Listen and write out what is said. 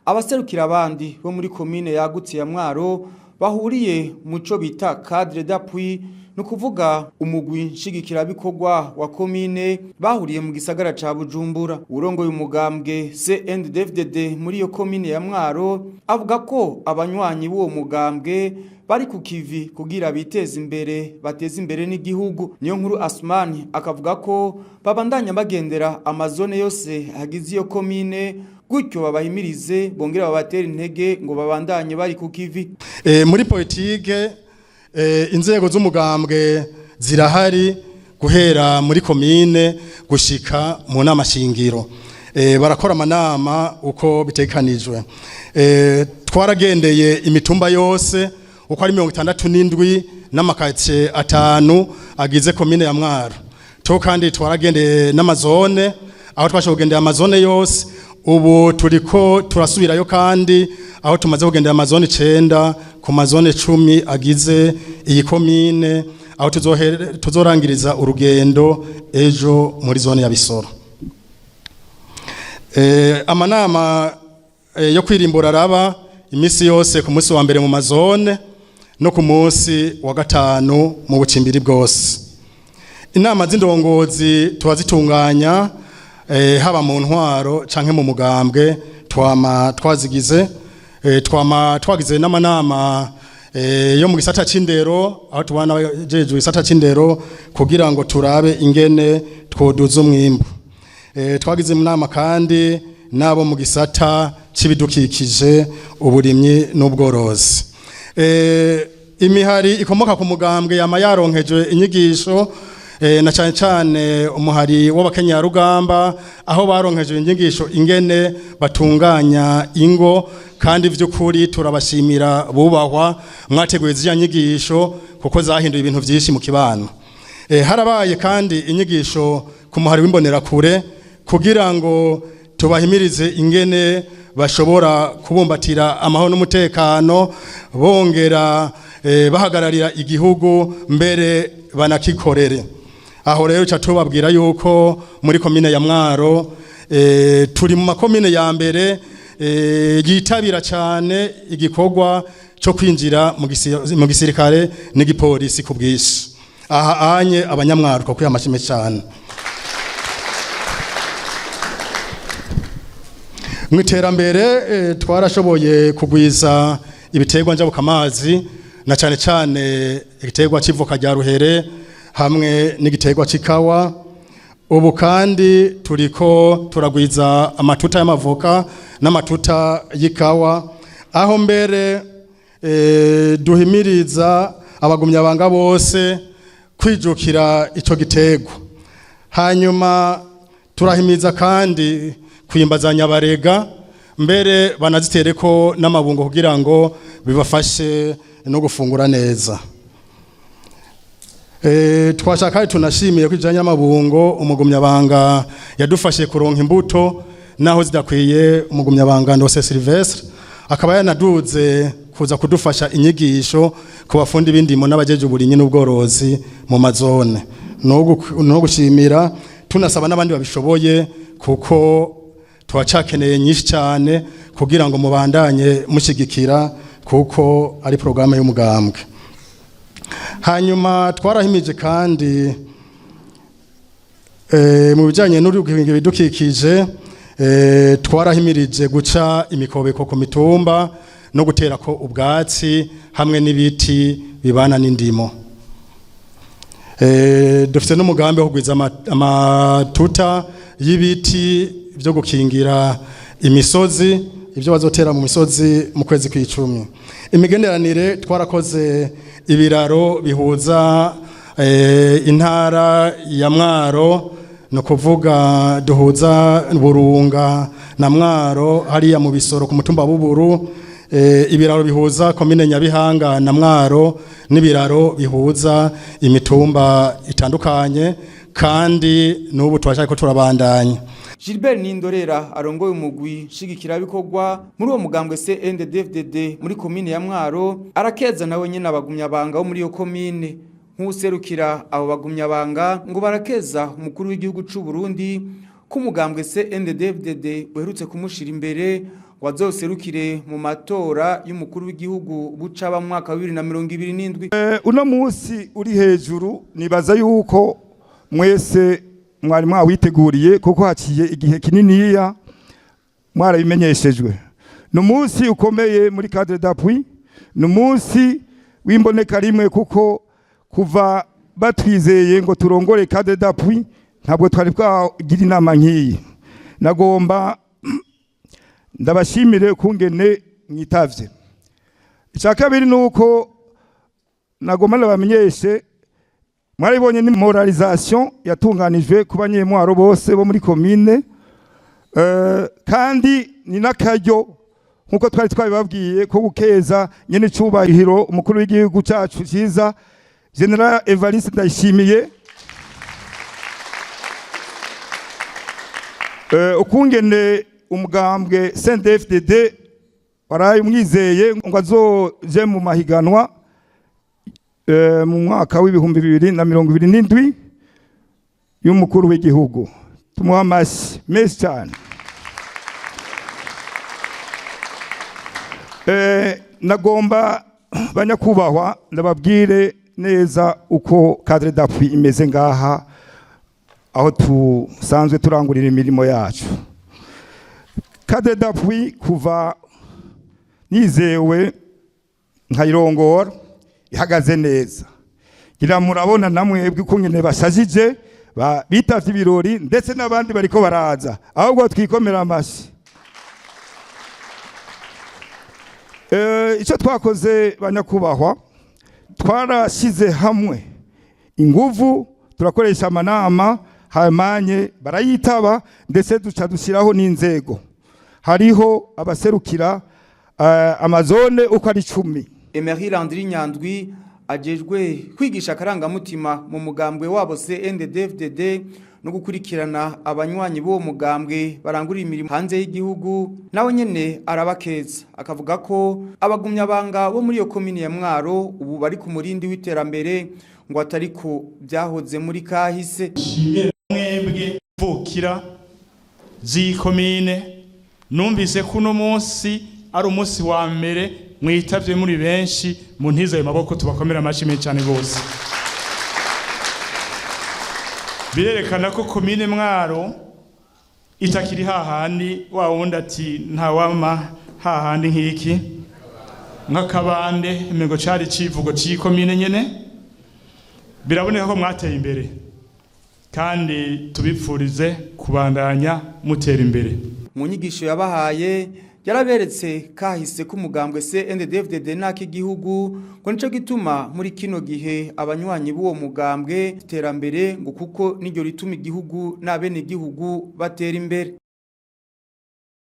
abaserukira abandi bo muri komine yagutse ya Mwaro bahuriye muco bita cadre d'appui no kuvuga umugwi nshigikira bikorwa wa komine bahuriye mu gisagara ca Bujumbura. Urongoye umugambwe CNDD-FDD muri iyo komine ya Mwaro avuga ko abanywanyi b'uwo mugambwe bari ku kivi kugira biteze imbere bateze imbere n'igihugu. Niyo nkuru Asmani akavuga ko babandanya bagendera amazone yose hagize iyo komine gutyo babahimirize bongera babatera intege ngo babandanye bari ku kivi. Muri politike inzego z'umugambwe zirahari guhera muri komine gushika mu nama shingiro. Barakora amanama uko bitekanijwe. Twaragendeye imitumba yose uko ari 67 n'amakatse 5 agize komine ya Mwaro. To kandi twaragendeye n'amazone aho twashoboye kugendera amazone yose. Ubu turiko turasubirayo kandi aho tumaze kugendera amazone 9 ku mazone 10 agize iyi komine aho tuzorangiriza urugendo ejo muri zone ya Bisoro. Amanama yo kwirimbura raba imisi yose ku munsi wa mbere mu mazone no ku munsi wa gatanu mu bucimbiri bwose. Inama z'indongozi twazitunganya haba mu ntwaro canke mu mugambwe twagize n'amanama yo mu gisata c'indero aho tubana jeje gisata c'indero kugira ngo turabe ingene twoduza umwimbo. Twagize inama kandi nabo mu gisata c'ibidukikije uburimyi n'ubworozi. Imihari ikomoka ku mugambwe yama yaronkejwe inyigisho na cyane cyane umuhari w'abakenyarugamba aho baronkejwe inyigisho ingene batunganya ingo kandi vy'ukuri turabashimira bubahwa mwateguye zya nyigisho kuko zahinduye ibintu byinshi mu kibano. Harabaye kandi inyigisho ku muhari w'imbonera kure kugira ngo tubahimirize ingene bashobora kubumbatira amahoro n'umutekano bongera bahagararira igihugu mbere banakikorere. Aho rero cyatubabwira yuko muri komine ya Mwaro turi mu makomine ya mbere yitabira cyane igikorwa cyo kwinjira mu gisirikare n'igipolisi ku bwinshi. Aha anye abanyamwaro ko kwiyamashime cyane. Mu iterambere twarashoboye kugwiza ibiterwa njabukamazi na cyane cyane igiterwa cy'ivoka rya ruhere hamwe n'igiterwa c'ikawa. Ubu kandi turiko turagwiza amatuta y'amavoka n'amatuta y'ikawa aho mbere duhimiriza abagumya banga bose kwijukira ico giterwa. Hanyuma turahimiza kandi kwimbazanya barega mbere banazitereko n'amabungo kugira ngo bibafashe no gufungura neza. Twashaka tunashimiye kwijanya amabungo umugumyabanga yadufashe kuronka imbuto naho zidakwiye. Umugumyabanga Ndose Sylvestre akaba yanaduze kuza kudufasha inyigisho ku bafundi b'indimo n'abajeje uburinyi n'ubworozi mu mazone. No gushimira tunasaba n'abandi babishoboye kuko twacakeneye nyinshi cyane kugira ngo mubandanye mushigikira kuko ari programme y'umugambwe. Hanyuma twarahimije kandi mu bijanye n'urugingo bidukikije twarahimirije guca imikobeko ku mitumba no gutera ko ubwatsi hamwe n'ibiti bibana n'indimo. Dufite n'umugambi wo kugwiza amatuta y'ibiti byo gukingira imisozi ibyo bazotera mu misozi mu kwezi kw'icumi. Imigenderanire twarakoze ibiraro bihuza intara ya Mwaro no kuvuga duhuza Burunga na Mwaro hariya mu Bisoro ku mutumba w'Uburu. Ibiraro bihuza komine Nyabihanga na Mwaro n'ibiraro bihuza imitumba itandukanye kandi n'ubu twashaka ko turabandanya. Gilbert Nindorera arongoye umugwi shigikira bikorwa muri uwo mugambwe CNDD-FDD muri komine ya Mwaro arakeza nawe nyene abagumyabanga bo muri iyo komine nk'userukira abo bagumyabanga ngo barakeza umukuru w'igihugu c'u Burundi ku mugambwe CNDD-FDD uherutse kumushira imbere wazoserukire mu matora y'umukuru w'igihugu bucaba mu mwaka wa 2027. Uno munsi uri hejuru nibaza yuko mwese mwari mwawiteguriye kuko haciye igihe kininiya mwarabimenyeshejwe. No munsi ukomeye muri cadre d'appui, no munsi wimboneka rimwe kuko kuva batwizeye ngo turongore cadre d'appui ntabwo twari bwagira inama nkiyi. Nagomba ndabashimire kungene mwitavye. Icya kabiri nuko nagomba ndabamenyeshe mwaribonye ni moralisation yatunganijwe ku banyemwaro bose bo muri commune, kandi ni nakaryo nkuko twari twabibabwiye ko gukeza nyene cubahiro umukuru w'igihugu cyacu cyiza General Evariste Ndayishimiye ukungene umugambwe CNDD-FDD waraye umwizeye ngo azoje mu mahiganwa mu mwaka w'ibihumbi 2027 y'umukuru w'igihugu. Tumuha amashyi menshi cyane. Nagomba banyakubahwa ndababwire neza uko cadre d'appui imeze ngaha aho tusanzwe turangurira imirimo yacu. Cadre d'appui kuva nizewe nkayirongora ihagaze neza. Gira murabona namwebwe kungene bashajije bitavye ibirori ndetse n'abandi bariko baraza ahubwo twikomera amashi. Icyo twakoze banyakubahwa twarashize hamwe inguvu turakoresha amanama hamanye barayitaba ndetse duca dushyiraho n'inzego. Hariho abaserukira amazone uko ari 10. Emery Landry Nyandwi ajejwe kwigisha akarangamutima mu mugambwe wabo CNDD-FDD no gukurikirana abanywanyi bo mugambwe barangurira imirimo hanze y'igihugu, nawe nyene arabakeza akavuga ko abagumya banga bo muri iyo commune ya Mwaro ubu bari ku murindi w'iterambere ngo atari ko byahoze muri kahise. Mwebwe vukira zi commune numvise kuno munsi ari umunsi wa mbere mwitavye muri benshi mu ntiza y'amaboko tubakomera amashimwe cyane gose. Birerekana ko commune Mwaro itakiri hahandi wa wundi ati nta wama hahandi nk'iki nk'akabande imego cari civugo ci commune nyene. Biraboneka ko mwateye imbere kandi tubipfurize kubandanya mutera imbere. Mu nyigisho yabahaye yaraberetse kahise k'umugambwe CNDD-FDD n'ak'igihugu ngo nico gituma muri kino gihe abanywanyi b'uwo mugambwe iterambere ngo kuko niryo rituma igihugu n'abene igihugu batera imbere.